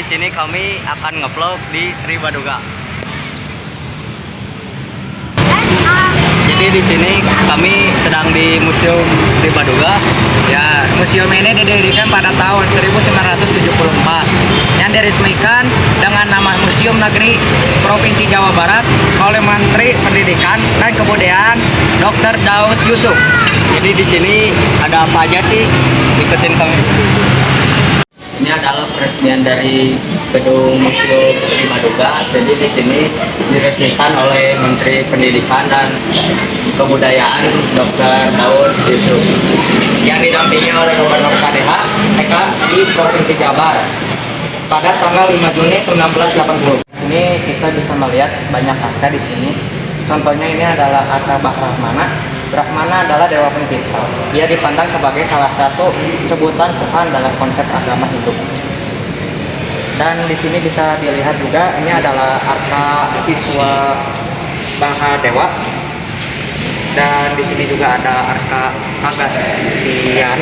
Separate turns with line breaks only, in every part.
sini kami akan ngevlog di Sri Baduga. Jadi di sini kami sedang di Museum Sri Baduga.
Ya, museum ini didirikan pada tahun 1974 yang diresmikan dengan nama Museum Negeri Provinsi Jawa Barat oleh Menteri Pendidikan dan Kebudayaan Dr. Daud Yusuf.
Jadi di sini ada apa aja sih? Ikutin kami. Ini adalah peresmian dari gedung Museum Sri Baduga. Jadi di sini diresmikan oleh Menteri Pendidikan dan Kebudayaan Dr. Daud Yusuf yang didampingi oleh Gubernur KDH TK di Provinsi Jabar pada tanggal 5 Juni 1980.
Di sini kita bisa melihat banyak angka di sini. Contohnya ini adalah angka Brahmana. Brahmana adalah dewa pencipta. Ia dipandang sebagai salah satu sebutan Tuhan dalam konsep agama Hindu. Dan di sini bisa dilihat juga ini adalah arka siswa Bahadewa. Dan di sini juga ada arka Agastyan.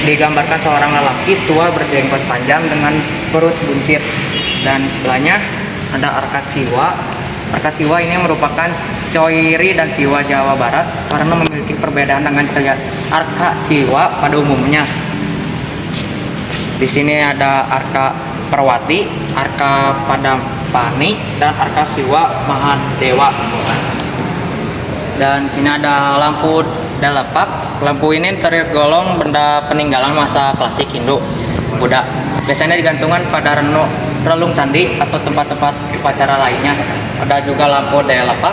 Digambarkan seorang lelaki tua berjenggot panjang dengan perut buncit. Dan sebelahnya ada arka Siwa. Arka Siwa ini merupakan coiri dan Siwa Jawa Barat karena memiliki perbedaan dengan arka Siwa pada umumnya. Di sini ada arka Perwati, arka Padampani, dan arka Siwa Mahadewa. Dan di sini ada lampu dalapak. Lampu ini tergolong benda peninggalan masa klasik Hindu Buddha. Biasanya digantungkan pada relung candi atau tempat-tempat upacara lainnya. Ada juga lampu daya lapak,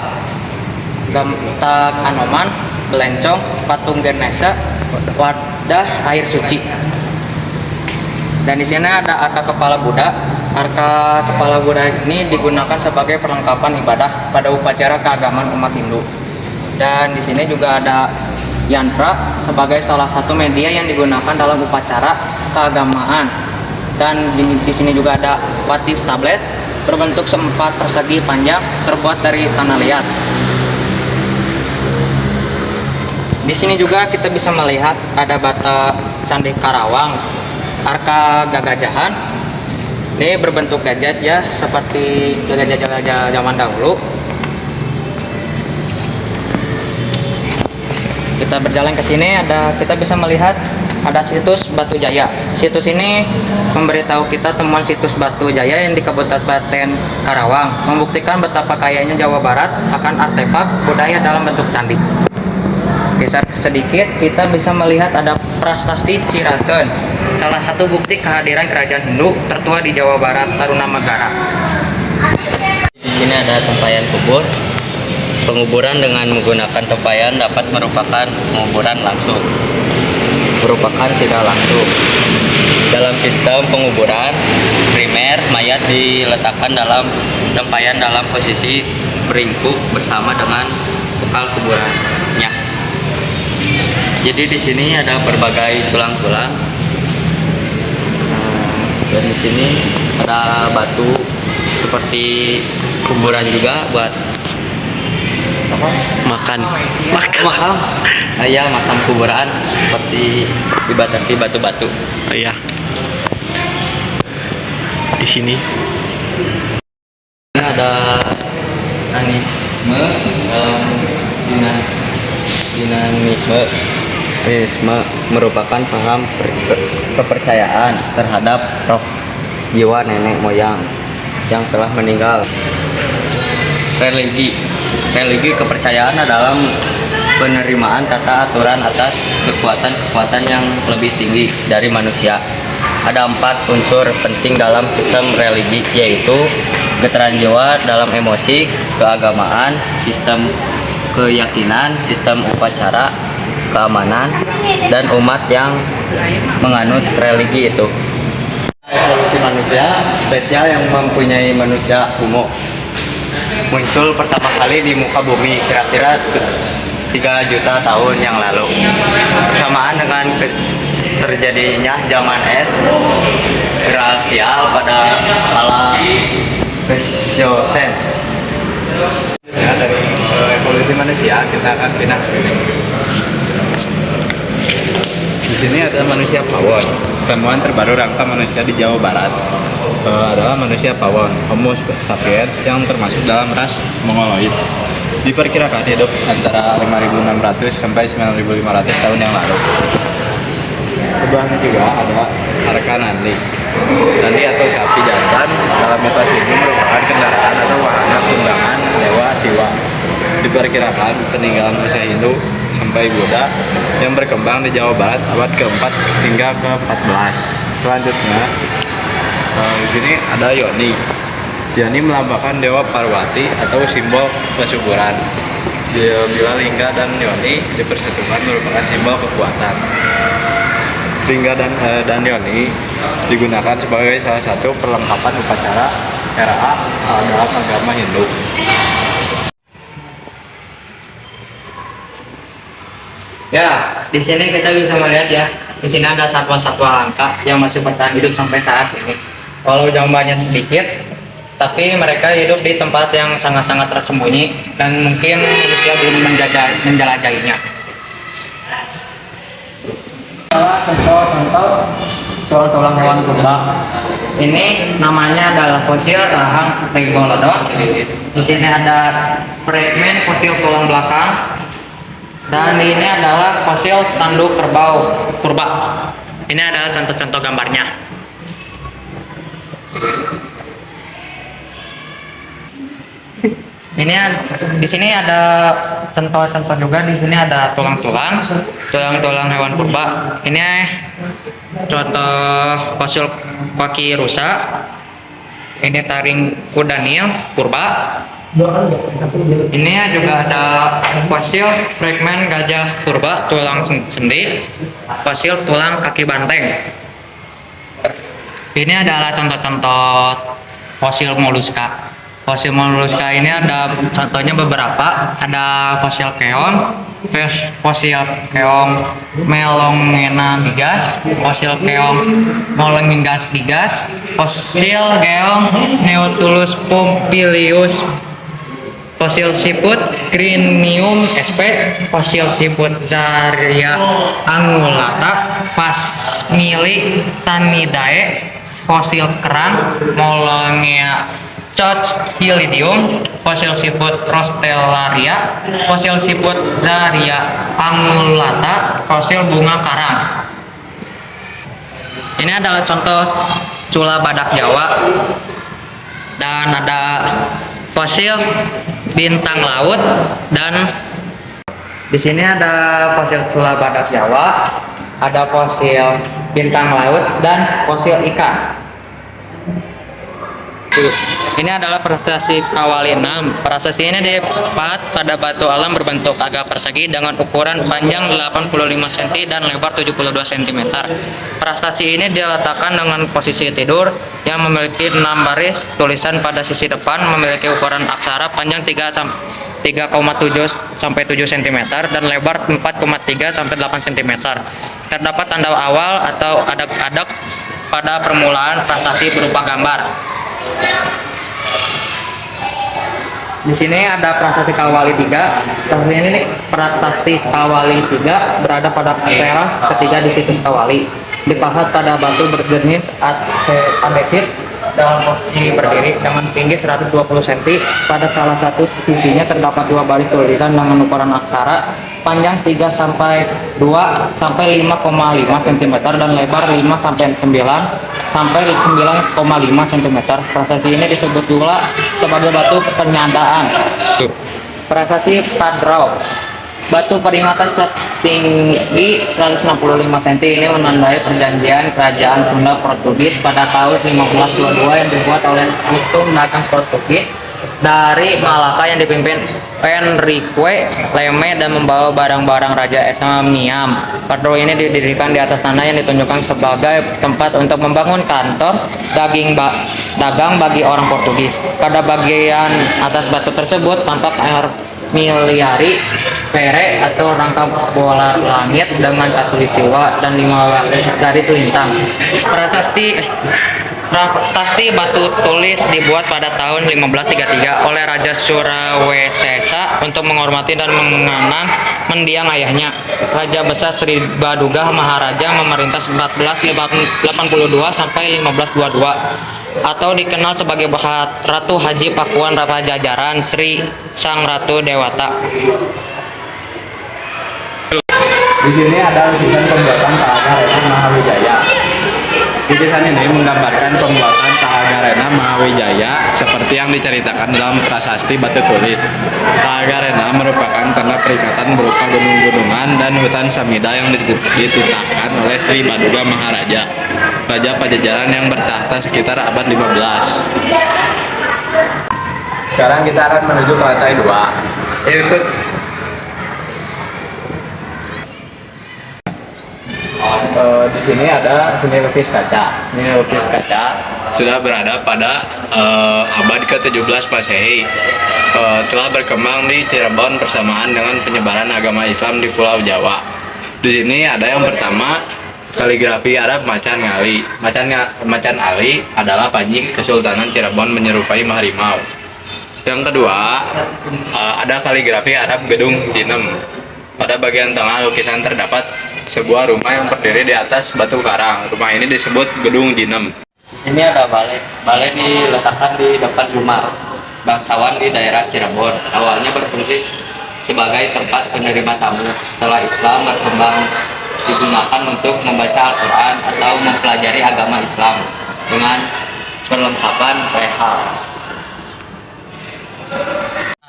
gamtak Anoman, belencong, patung Ganesha, wadah air suci. Dan di sini ada arka kepala Buddha. Arka kepala Buddha ini digunakan sebagai perlengkapan ibadah pada upacara keagamaan umat Hindu. Dan di sini juga ada yantra sebagai salah satu media yang digunakan dalam upacara keagamaan. Dan di sini juga ada watif tablet berbentuk sempat persegi panjang terbuat dari tanah liat. Di sini juga kita bisa melihat ada bata Candi Karawang, arka Gagajahan. Ini berbentuk gajah ya, seperti gajah-gajah zaman dahulu. Kita berjalan ke sini, kita bisa melihat ada situs Batu Jaya. Situs ini memberitahu kita temuan situs Batu Jaya yang di Kabupaten Karawang, membuktikan betapa kayanya Jawa Barat akan artefak budaya dalam bentuk candi. Geser sedikit, kita bisa melihat ada Prasasti Ciranten, salah satu bukti kehadiran kerajaan Hindu tertua di Jawa Barat, Tarumanagara.
Di sini ada tempayan kubur. Penguburan dengan menggunakan tempayan dapat merupakan penguburan langsung, merupakan tidak langsung. Dalam sistem penguburan primer, mayat diletakkan dalam tempayan dalam posisi beringkuk bersama dengan bekal kuburannya. Jadi di sini ada berbagai tulang-tulang. Dan di sini ada batu seperti kuburan juga buat makam makam kuburan seperti dibatasi batu-batu.
Oh iya. Di sini
ada anisme dalam dinamisme merupakan paham kepercayaan terhadap roh jiwa nenek moyang yang telah meninggal. Religi kepercayaan adalah penerimaan tata aturan atas kekuatan yang lebih tinggi dari manusia. Ada 4 unsur penting dalam sistem religi, yaitu getaran jiwa dalam emosi, keagamaan, sistem keyakinan, sistem upacara, keamanan, dan umat yang menganut religi itu. Evolusi manusia spesial yang mempunyai manusia homo muncul pertama kali di muka bumi kira-kira 3 juta tahun yang lalu, bersamaan dengan terjadinya zaman es glacial pada kala Plesiosen. Ya, dari evolusi manusia kita akan pindah ke sini. Di sini ada manusia pawon, temuan terbaru rangka manusia di Jawa Barat.
adalah manusia pawon, Homo sapiens, yang termasuk dalam ras Mongoloid. Diperkirakan hidup antara 5.600 sampai 9.500 tahun yang lalu. Sebelahnya juga ada Arka Nandi. Nandi atau sapi jantan dalam mitos ini merupakan kendaraan atau wahana tunggangan dewa Siwa. Diperkirakan peninggalan Mesir Hindu sampai Buddha yang berkembang di Jawa Barat abad ke-4 hingga ke-14. Selanjutnya, di sini ada Yoni. Yoni melambangkan dewa Parwati atau simbol kesuburan. Bila lingga dan Yoni dipersatukan merupakan simbol kekuatan. Lingga dan Yoni digunakan sebagai salah satu perlengkapan upacara RA dalam agama Hindu.
Ya, di sini kita bisa melihat ya, di sini ada satwa-satwa langka yang masih bertahan hidup sampai saat ini. Walau jumlahnya sedikit, tapi mereka hidup di tempat yang sangat-sangat tersembunyi dan mungkin manusia belum menjelajahinya. Contoh-contoh tulang hewan purba. Ini namanya adalah fosil rahang Stegosaurus. Di sini ada fragmen fosil tulang belakang. Dan ini adalah fosil tanduk kerbau purba. Ini adalah contoh-contoh gambarnya. Di sini ada contoh-contoh juga. Di sini ada tulang-tulang hewan purba. Ini contoh fosil kaki rusa. Ini taring kuda Nil purba. Ini juga ada fosil fragmen gajah purba tulang sendi, fosil tulang kaki banteng. Ini adalah contoh-contoh fosil moluska. Fosil moluska ini ada contohnya beberapa. Ada fosil keong melongena digas, fosil keong molongingas digas, fosil keong Neotulus pompilius, fosil siput Crinium sp, fosil siput Zaria angulata, Phasmili tanidae, fosil kerang Molongea Chochilidium, fosil siput Rostellaria, fosil siput Zaria angulata, fosil bunga karang. Ini adalah contoh cula badak Jawa, dan ada fosil bintang laut, dan di sini ada fosil cula badak Jawa, ada fosil bintang laut, dan fosil ikan. Ini adalah prasasti Kawali 6. Prasasti ini dipahat pada batu alam berbentuk agak persegi dengan ukuran panjang 85 cm dan lebar 72 cm. Prasasti ini diletakkan dengan posisi tidur yang memiliki 6 baris tulisan pada sisi depan, memiliki ukuran aksara panjang 3,7 sampai 7 cm dan lebar 4,3 sampai 8 cm. Terdapat tanda awal atau adak-adak pada permulaan prasasti berupa gambar. Di sini ada prasasti Kawali 3. Prasasti Kawali 3 berada pada teras ketiga di situs Kawali. Dipahat pada batu berjenis andesit dalam posisi berdiri dengan tinggi 120 cm. Pada salah satu sisinya terdapat 2 baris tulisan dengan ukuran aksara panjang 3 sampai 2 sampai 5,5 cm dan lebar 5 sampai 9,5 cm. Prasasti ini disebut pula sebagai batu penyandaan. Prasasti Padrau, batu peringatan setinggi 165 cm ini menandai perjanjian kerajaan Sunda Portugis pada tahun 1522 yang dibuat oleh Hutum Dagang Portugis dari Malaka yang dipimpin Enrique Leme dan membawa barang-barang Raja Esamiam. Padrau ini didirikan di atas tanah yang ditunjukkan sebagai tempat untuk membangun kantor dagang bagi orang Portugis. Pada bagian atas batu tersebut tampak air miliari spere atau rangka bola langit dengan katulistiwa dan 5 garis lintang. Prasasti batu tulis dibuat pada tahun 1533 oleh Raja Surawesesa untuk menghormati dan mengenang mendiang ayahnya. Raja Besar Sri Baduga Maharaja memerintah 1482 sampai 1522. atau dikenal sebagai Ratu Haji Pakuan Pajajaran Sri Sang Ratu Dewata.
Di sini ada lukisan pembuatan Tahagarena Mahawijaya. Lukisan ini menggambarkan pembuatan Tahagarena Mahawijaya seperti yang diceritakan dalam prasasti batu tulis. Tahagarena merupakan tanda peringatan berupa gunung-gunungan dan hutan samida yang dititahkan oleh Sri Baduga Maharaja, Raja Pajajaran yang bertahta sekitar abad 15. Sekarang kita akan menuju ke lantai 2. Ikut. Di sini ada seni lukis kaca. Seni lukis kaca sudah berada pada abad ke-17 Masehi. Telah berkembang di Cirebon bersamaan dengan penyebaran agama Islam di Pulau Jawa. Di sini ada yang pertama, kaligrafi Arab Macan Ali. Macan Ali adalah panji Kesultanan Cirebon menyerupai harimau. Yang kedua, ada kaligrafi Arab Gedung Jinem. Pada bagian tengah lukisan terdapat sebuah rumah yang berdiri di atas batu karang. Rumah ini disebut Gedung Jinem.
Di sini ada balai. Balai diletakkan di depan rumah bangsawan di daerah Cirebon. Awalnya berfungsi sebagai tempat penerima tamu. Setelah Islam berkembang, digunakan untuk membaca Al-Quran atau mempelajari agama Islam dengan perlengkapan rehal.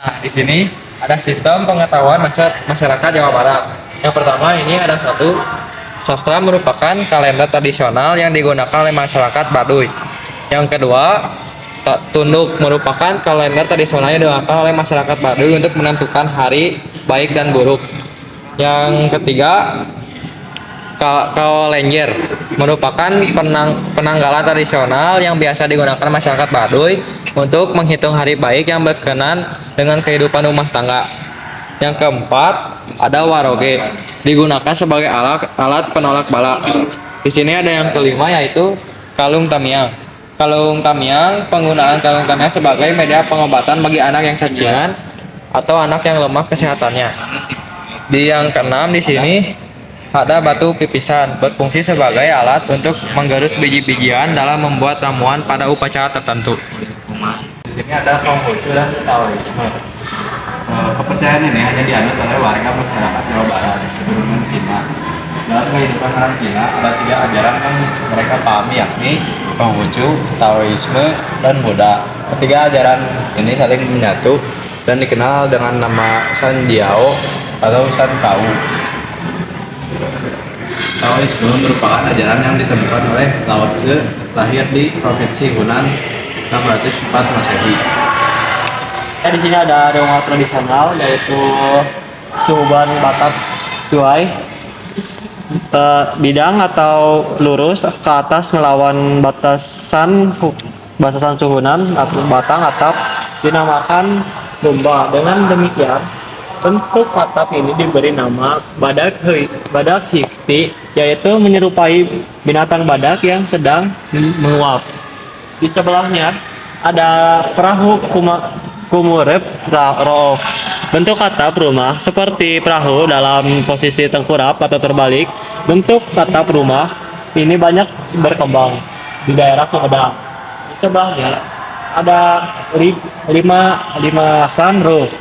Nah, di sini ada sistem pengetahuan masyarakat Jawa Barat. Yang pertama ini ada satu, sastra merupakan kalender tradisional yang digunakan oleh masyarakat Baduy. Yang kedua, tunduk merupakan kalender tradisional yang digunakan oleh masyarakat Baduy untuk menentukan hari baik dan buruk. Yang ketiga, Kalenjer merupakan penanggalan tradisional yang biasa digunakan masyarakat Baduy untuk menghitung hari baik yang berkenan dengan kehidupan rumah tangga. Yang keempat, ada waroge, digunakan sebagai alat penolak bala. Di sini ada yang kelima, yaitu kalung tamiang. Penggunaan kalung tamiang sebagai media pengobatan bagi anak yang cacingan atau anak yang lemah kesehatannya. Di yang keenam, di sini ada batu pipisan, berfungsi sebagai alat untuk menggerus biji-bijian dalam membuat ramuan pada upacara tertentu.
Di sini ada Konghucu dan Taoisme. Kepercayaan ini hanya dianut oleh warga masyarakat Jawa Barat keturunan Cina. Dalam kehidupan orang Cina ada 3 ajaran yang mereka pahami, yakni Konghucu, Taoisme, dan Buddha. Ketiga ajaran ini saling menyatu dan dikenal dengan nama San Jiao atau San Kau. Taoisme merupakan ajaran yang ditemukan oleh Lao Tzu, lahir di provinsi Hunan 604 Masehi.
Di sini ada rumah tradisional yaitu Suhuban Batak Duai, bidang atau lurus ke atas melawan batasan suhunan atau batang atap dinamakan lumba. Dengan demikian bentuk atap ini diberi nama badak hifti, yaitu menyerupai binatang badak yang sedang menguap. Di sebelahnya ada perahu kumurep roof. Bentuk atap rumah seperti perahu dalam posisi tengkurap atau terbalik. Bentuk atap rumah ini banyak berkembang di daerah Sumedang. Di sebelahnya ada lima sunroof.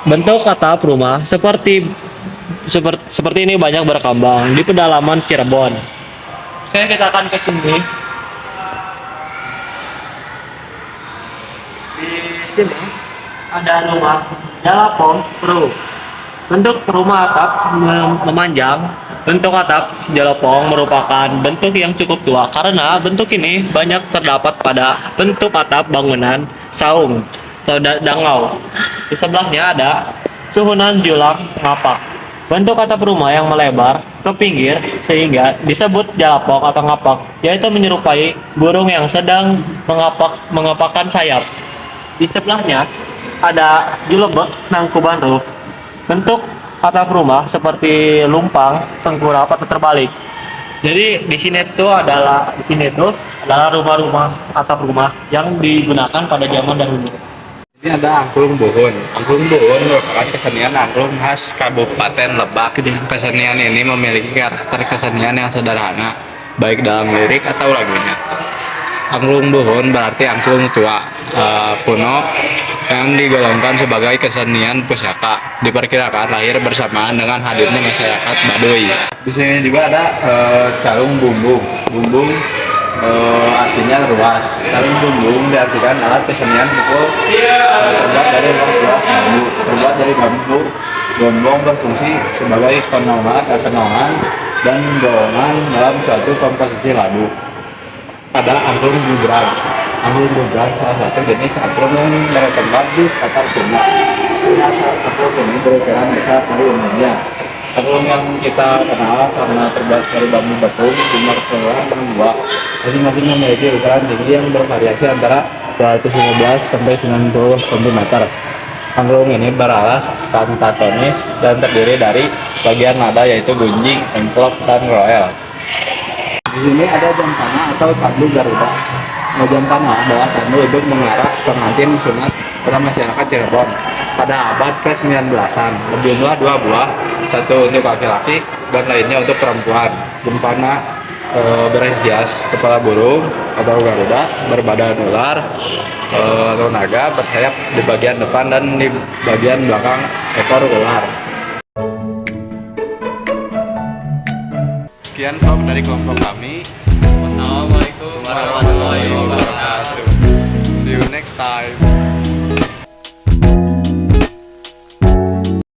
Bentuk atap rumah seperti ini banyak berkembang di pedalaman Cirebon. Oke, kita akan ke sini. Di sini ada rumah Jalapong Pro. Bentuk rumah atap memanjang. Bentuk atap Jalapong merupakan bentuk yang cukup tua karena bentuk ini banyak terdapat pada bentuk atap bangunan saung atau dangau. Di sebelahnya ada Suhunan Julang Ngapak. Bentuk atap rumah yang melebar ke pinggir sehingga disebut jalapong atau ngapak, yaitu menyerupai burung yang sedang mengapakkan sayap. Di sebelahnya ada Julebek Nangkuban Roof. Bentuk atap rumah seperti lumpang, tengkurap atau terbalik. Jadi di sini adalah rumah-rumah atap rumah yang digunakan pada zaman dahulu.
Ini ada angklung buhun. Angklung buhun merupakan kesenian angklung khas Kabupaten Lebak. Kesenian ini memiliki karakter kesenian yang sederhana, baik dalam lirik atau lagunya. Angklung buhun berarti angklung tua kuno yang digolongkan sebagai kesenian pusaka. Diperkirakan lahir bersamaan dengan hadirnya masyarakat Baduy. Di sini juga ada calung bumbung. Bumbung artinya ruas. Calung bumbung diartikan alat kesenian pukul terbuat dari ruas bambu. Terbuat dari bambu, gombong berfungsi sebagai kenongan dan dorongan dalam suatu komposisi lagu. Ada angklung bubrang. Angklung bubrang salah satu jenis angklung yang berkembang di Tatar Sunda. Angklung ini berukuran besar dari umumnya. Angklung yang kita kenal karena terbuat dari bambu betung, jumlah dan buah. Masing-masing memiliki ukuran tinggi yang bervariasi antara 215 sampai 90 cm. Angklung ini beralas pentatonis dan terdiri dari bagian nada yaitu gunjing, engklok, dan roel. Di sini ada jam tanah atau tandu Garuda. Jam tanah adalah tandu untuk mengarah pengantin sunat pada masyarakat Cirebon pada abad ke-19an. Berjumlah 2 buah, satu untuk laki-laki dan lainnya untuk perempuan. Jam tanah berhias kepala burung atau Garuda, berbadan ular atau naga, bersayap di bagian depan dan di bagian belakang ekor ular. Sekian vlog dari kelompok kami.
Wassalamualaikum warahmatullahi wabarakatuh.
See you next time.